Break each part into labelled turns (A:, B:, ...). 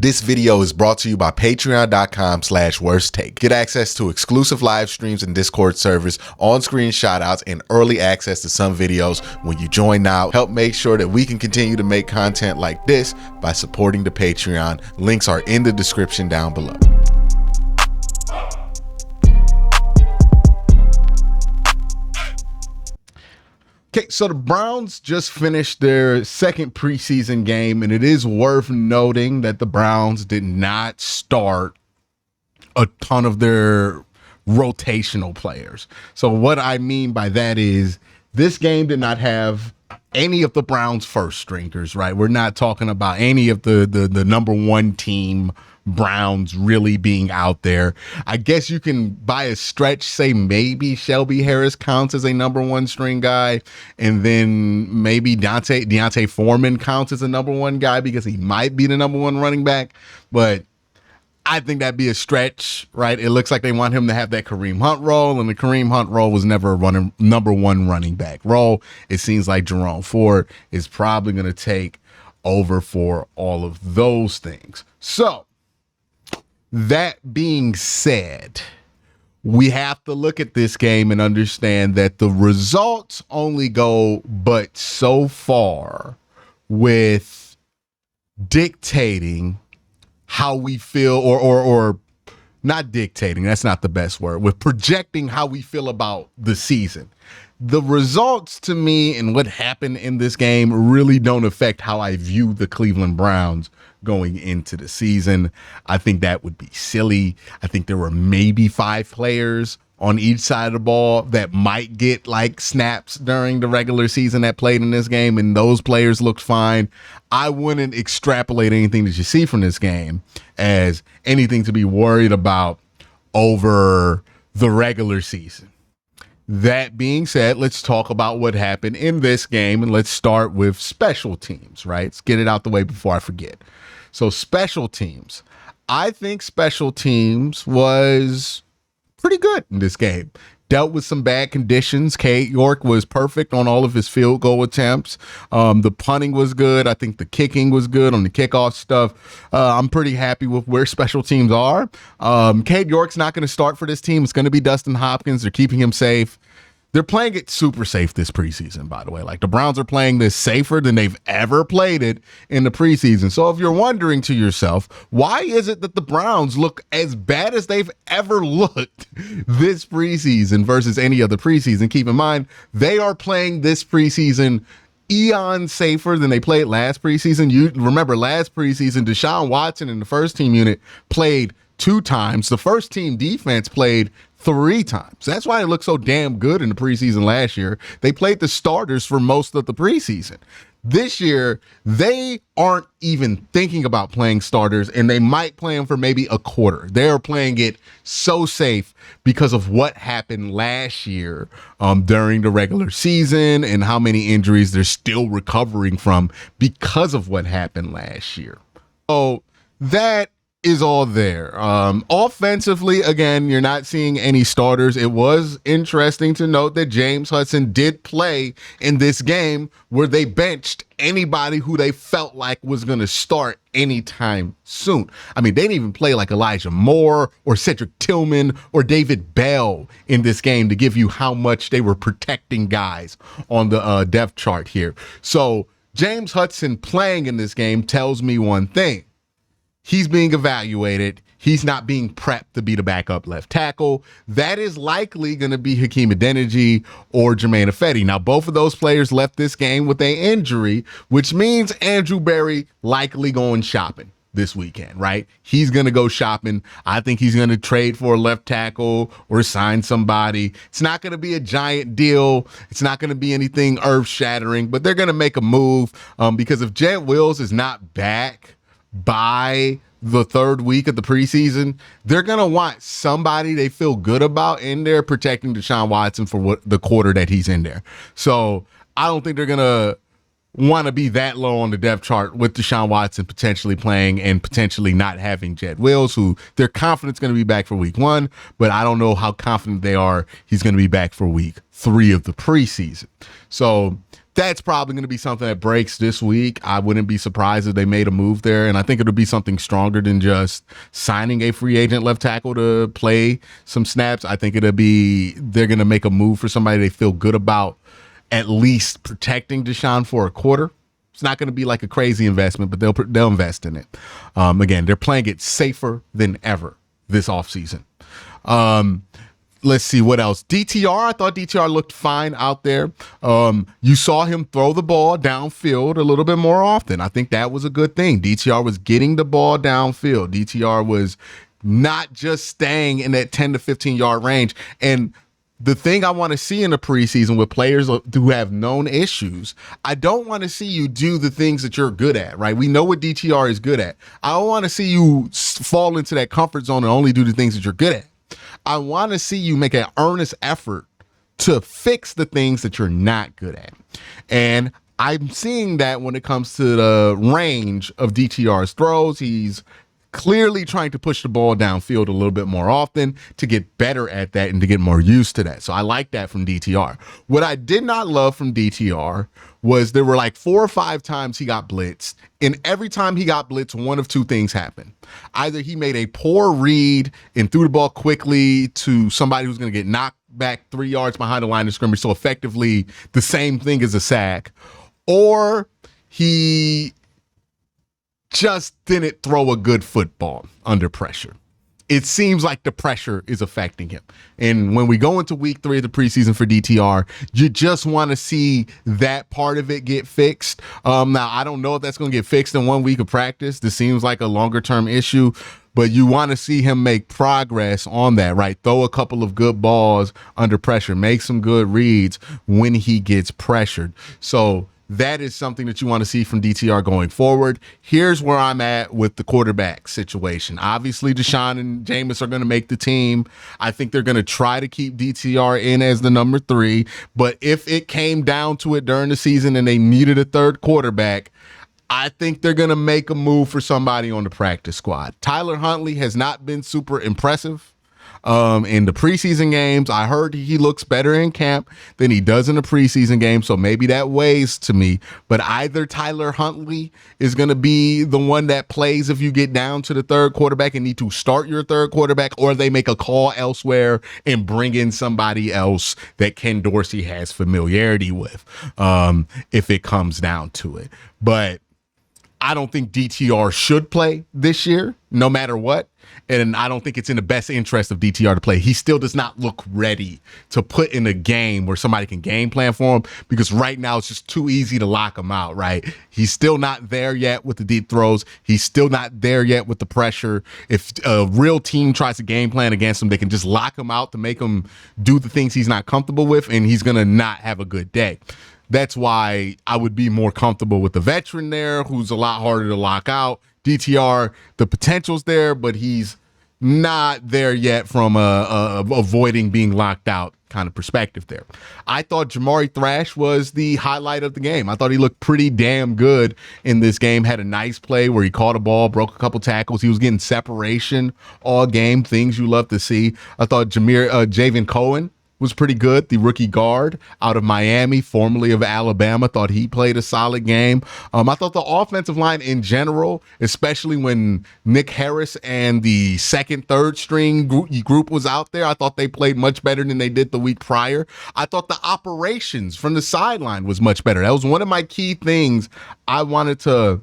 A: This video is brought to you by patreon.com/worsttake. Get access to exclusive live streams and Discord servers, on-screen shoutouts, and early access to some videos when you join now. Help make sure that we can continue to make content like this by supporting the Patreon. Links are in the description down below. Okay, so the Browns just finished their second preseason game, and it is worth noting that the Browns did not start a ton of their rotational players. So what I mean by that is this game did not have any of the Browns' first stringers, right? We're not talking about any of the number one team Browns really being out there. I guess you can, by a stretch, say maybe Shelby Harris counts as a number one string guy, and then maybe Deontay Foreman counts as a number one guy because he might be the number one running back. But I think that'd be a stretch, right? It looks like they want him to have that Kareem Hunt role, and the Kareem Hunt role was never a number one running back role. It seems like Jerome Ford is probably going to take over for all of those things. So that being said, we have to look at this game and understand that the results only go but so far with dictating how we feel, or not dictating, that's not the best word, with projecting how we feel about the season. The results to me and what happened in this game really don't affect how I view the Cleveland Browns going into the season. I think that would be silly. I think there were maybe 5 players on each side of the ball that might get like snaps during the regular season that played in this game, and those players looked fine. I wouldn't extrapolate anything that you see from this game as anything to be worried about over the regular season. That being said, let's talk about what happened in this game, and let's start with special teams, right? Let's get it out the way before I forget. So special teams. I think special teams was pretty good in this game. Dealt with some bad conditions. Cade York was perfect on all of his field goal attempts. The punting was good. I think the kicking was good on the kickoff stuff. I'm pretty happy with where special teams are. Cade York's not going to start for this team. It's going to be Dustin Hopkins. They're keeping him safe. They're playing it super safe this preseason, by the way. Like, the Browns are playing this safer than they've ever played it in the preseason. So if you're wondering to yourself, why is it that the Browns look as bad as they've ever looked this preseason versus any other preseason? Keep in mind, they are playing this preseason eons safer than they played last preseason. You remember last preseason, Deshaun Watson in the first team unit played 2 times. The first team defense played 3 times. That's why it looked so damn good in the preseason last year. They played the starters for most of the preseason. This year, they aren't even thinking about playing starters, and they might play them for maybe a quarter. They're playing it so safe because of what happened last year during the regular season and how many injuries they're still recovering from because of what happened last year. So that is all there. Offensively, again, you're not seeing any starters. It was interesting to note that James Hudson did play in this game where they benched anybody who they felt like was going to start anytime soon. I mean, they didn't even play like Elijah Moore or Cedric Tillman or David Bell in this game to give you how much they were protecting guys on the depth chart here. So James Hudson playing in this game tells me one thing. He's being evaluated. He's not being prepped to be the backup left tackle. That is likely going to be Hakeem Adeniji or Jermaine Ifedi. Now, both of those players left this game with an injury, which means Andrew Berry likely going shopping this weekend, right? He's going to go shopping. I think he's going to trade for a left tackle or sign somebody. It's not going to be a giant deal. It's not going to be anything earth-shattering, but they're going to make a move because if Jet Wills is not back by the 3rd week of the preseason, they're going to want somebody they feel good about in there protecting Deshaun Watson for the quarter that he's in there. So I don't think they're going to want to be that low on the depth chart with Deshaun Watson potentially playing and potentially not having Jed Wills, who they're confident is going to be back for week 1, but I don't know how confident they are he's going to be back for week 3 of the preseason. So that's probably going to be something that breaks this week. I wouldn't be surprised if they made a move there, and I think it'll be something stronger than just signing a free agent left tackle to play some snaps. I think they're going to make a move for somebody they feel good about, at least protecting Deshaun for a quarter. It's not going to be like a crazy investment, but they'll invest in it. Again, they're playing it safer than ever this offseason. Let's see what else. DTR, I thought DTR looked fine out there. You saw him throw the ball downfield a little bit more often. I think that was a good thing. DTR was getting the ball downfield. DTR was not just staying in that 10 to 15 yard range. And the thing I want to see in the preseason with players who have known issues, I don't want to see you do the things that you're good at, right? We know what DTR is good at. I don't want to see you fall into that comfort zone and only do the things that you're good at. I want to see you make an earnest effort to fix the things that you're not good at. And I'm seeing that when it comes to the range of DTR's throws. He's clearly trying to push the ball downfield a little bit more often to get better at that and to get more used to that. So I like that from DTR. What I did not love from DTR was there were like 4 or 5 times he got blitzed, and every time he got blitzed, one of 2 things happened. Either he made a poor read and threw the ball quickly to somebody who's going to get knocked back 3 yards behind the line of scrimmage, so effectively the same thing as a sack, or he just didn't throw a good football under pressure. It seems like the pressure is affecting him. And when we go into week 3 of the preseason for DTR, you just want to see that part of it get fixed. Now, I don't know if that's going to get fixed in 1 week of practice. This seems like a longer term issue, but you want to see him make progress on that, right? Throw a couple of good balls under pressure, make some good reads when he gets pressured. So that is something that you want to see from DTR going forward. Here's where I'm at with the quarterback situation. Obviously, Deshaun and Jameis are going to make the team. I think they're going to try to keep DTR in as the number 3. But if it came down to it during the season and they needed a third quarterback, I think they're going to make a move for somebody on the practice squad. Tyler Huntley has not been super impressive in the preseason games. I heard he looks better in camp than he does in the preseason game, so maybe that weighs to me. But either Tyler Huntley is going to be the one that plays if you get down to the third quarterback and need to start your third quarterback, or they make a call elsewhere and bring in somebody else that Ken Dorsey has familiarity with, if it comes down to it. But I don't think DTR should play this year, no matter what. And I don't think it's in the best interest of DTR to play. He still does not look ready to put in a game where somebody can game plan for him, because right now it's just too easy to lock him out, right? He's still not there yet with the deep throws. He's still not there yet with the pressure. If a real team tries to game plan against him, they can just lock him out to make him do the things he's not comfortable with, and he's going to not have a good day. That's why I would be more comfortable with the veteran there, who's a lot harder to lock out. DTR, the potential's there, but he's not there yet from a avoiding being locked out kind of perspective there. I thought JAMARI THRASH was the highlight of the game. I thought he looked pretty damn good in this game. Had a nice play where he caught a ball, broke a couple tackles. He was getting separation all game, things you love to see. I thought Javen Cohen was pretty good. The rookie guard out of Miami, formerly of Alabama, thought he played a solid game. I thought the offensive line in general, especially when Nick Harris and the second, third string group was out there, I thought they played much better than they did the week prior. I thought the operations from the sideline was much better. That was one of my key things I wanted to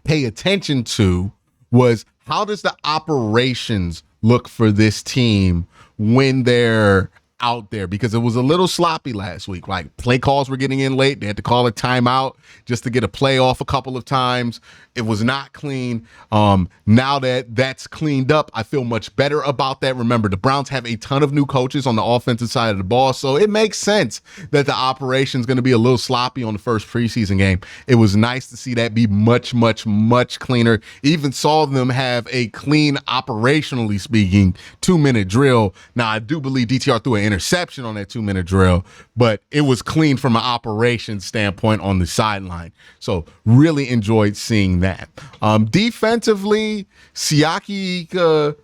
A: pay attention to, was how does the operations look for this team when they're out there, because it was a little sloppy last week. Like, play calls were getting in late. They had to call a timeout just to get a play off a couple of times. It was not clean. Now that that's cleaned up, I feel much better about that. Remember, the Browns have a ton of new coaches on the offensive side of the ball, so it makes sense that the operation is going to be a little sloppy on the first preseason game. It was nice to see that be much, much, much cleaner. Even saw them have a clean, operationally speaking, 2-minute drill. Now, I do believe DTR threw an interception on that 2-minute drill, but it was clean from an operations standpoint on the sideline. So really enjoyed seeing that. Defensively, Siaki Ika,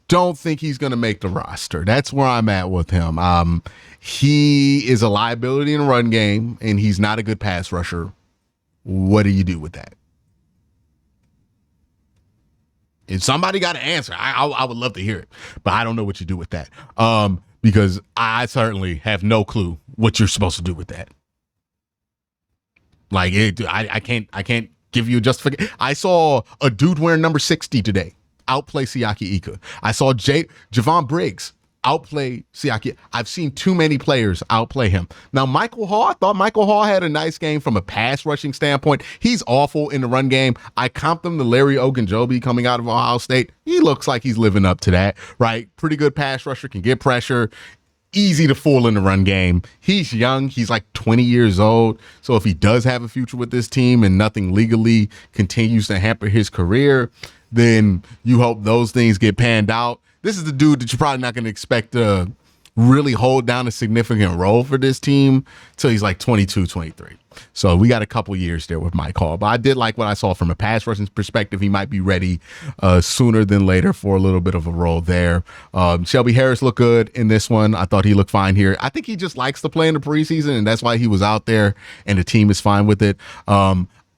A: don't think he's going to make the roster. That's where I'm at with him. He is a liability in the run game, and he's not a good pass rusher. What do you do with that? If somebody got an answer, I would love to hear it, but I don't know what you do with that. Because I certainly have no clue what you're supposed to do with that. Like I can't give you a justification. I saw a dude wearing number 60 today outplay Siaki Ika. I saw Javon Briggs outplay Siaki. I've seen too many players outplay him. Now, Michael Hall, I thought Michael Hall had a nice game from a pass rushing standpoint. He's awful in the run game. I comped him to Larry Ogunjobi coming out of Ohio State. He looks like he's living up to that, right? Pretty good pass rusher, can get pressure. Easy to fool in the run game. He's young. He's like 20 years old. So if he does have a future with this team and nothing legally continues to hamper his career, then you hope those things get panned out. This is the dude that you're probably not going to expect to really hold down a significant role for this team till he's like 22, 23. So we got a couple years there with Mike Hall. But I did like what I saw from a pass rushing perspective. He might be ready sooner than later for a little bit of a role there. Shelby Harris looked good in this one. I thought he looked fine here. I think he just likes to play in the preseason, and that's why he was out there, and the team is fine with it.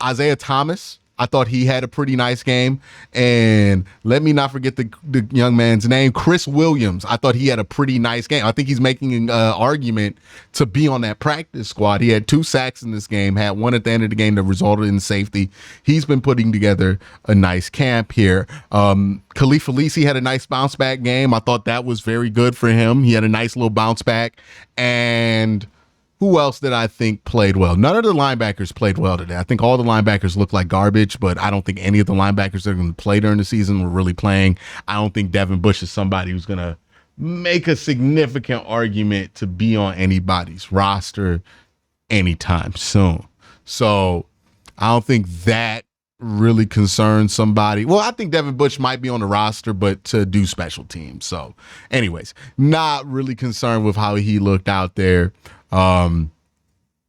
A: Isaiah Thomas, I thought he had a pretty nice game. And let me not forget the young man's name, Chris Williams. I thought he had a pretty nice game. I think he's making an argument to be on that practice squad. He had 2 sacks in this game, had one at the end of the game that resulted in safety. He's been putting together a nice camp here. Khalif Felici had a nice bounce back game. I thought that was very good for him. He had a nice little bounce back. And who else did I think played well? None of the linebackers played well today. I think all the linebackers looked like garbage, but I don't think any of the linebackers that are going to play during the season were really playing. I don't think Devin Bush is somebody who's going to make a significant argument to be on anybody's roster anytime soon. So I don't think that really concerns somebody. Well, I think Devin Bush might be on the roster, but to do special teams. So anyways, not really concerned with how he looked out there. And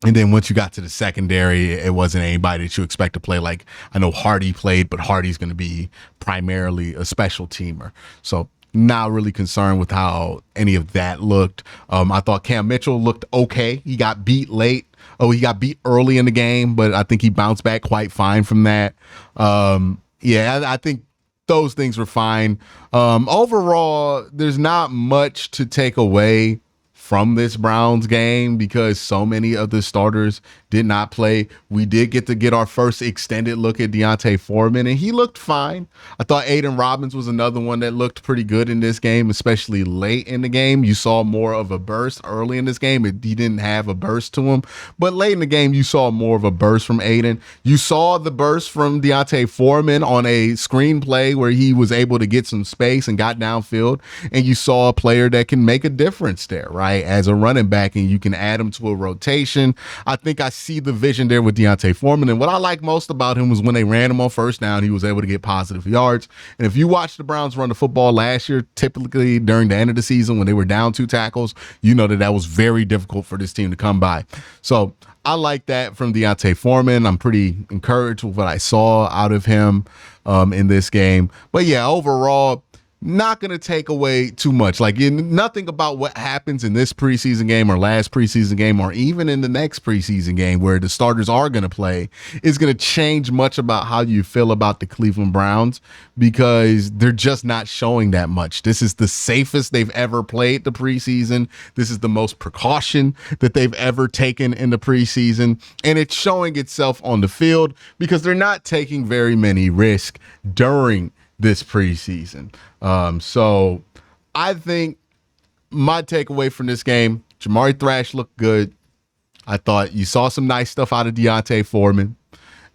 A: then once you got to the secondary, it wasn't anybody that you expect to play. Like, I know Hardy played, but Hardy's going to be primarily a special teamer. So not really concerned with how any of that looked. I thought Cam Mitchell looked okay. He got beat late. He got beat early in the game, but I think he bounced back quite fine from that. I think those things were fine. Overall, there's not much to take away from this Browns game because so many of the starters did not play. We did get our first extended look at Deontay Foreman, and he looked fine. I thought Aiden Robbins was another one that looked pretty good in this game, especially late in the game. You saw more of a burst early in this game. He didn't have a burst to him, but late in the game, you saw more of a burst from Aiden. You saw the burst from Deontay Foreman on a screenplay where he was able to get some space and got downfield, and you saw a player that can make a difference there, right? As a running back, and you can add him to a rotation. I think I see the vision there with Deontay Foreman, and what I like most about him was when they ran him on first down, he was able to get positive yards. And if you watch the Browns run the football last year, typically during the end of the season when they were down 2 tackles, you know that was very difficult for this team to come by. So I like that from Deontay Foreman. I'm pretty encouraged with what I saw out of him in this game. But yeah, overall, not going to take away too much. Like, nothing about what happens in this preseason game or last preseason game or even in the next preseason game where the starters are going to play is going to change much about how you feel about the Cleveland Browns because they're just not showing that much. This is the safest they've ever played the preseason. This is the most precaution that they've ever taken in the preseason, and it's showing itself on the field because they're not taking very many risks during this preseason. So I think my takeaway from this game, JAMARI THRASH looked good. I thought you saw some nice stuff out of Deontay Foreman.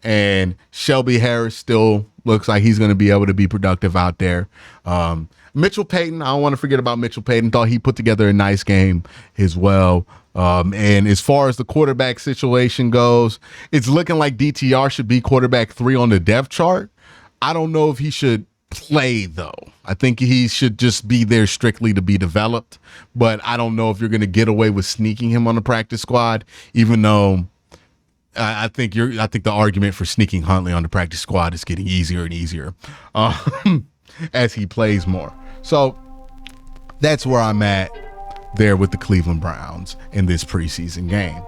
A: and Shelby Harris still looks like he's going to be able to be productive out there. Mitchell Payton, I don't want to forget about Mitchell Payton. Thought he put together a nice game as well. And as far as the quarterback situation goes, it's looking like DTR should be quarterback 3 on the depth chart. I don't know if he should play, though. I think he should just be there strictly to be developed. But I don't know if you're going to get away with sneaking him on the practice squad, even though I think the argument for sneaking Huntley on the practice squad is getting easier and easier as he plays more. So that's where I'm at there with the Cleveland Browns in this preseason game.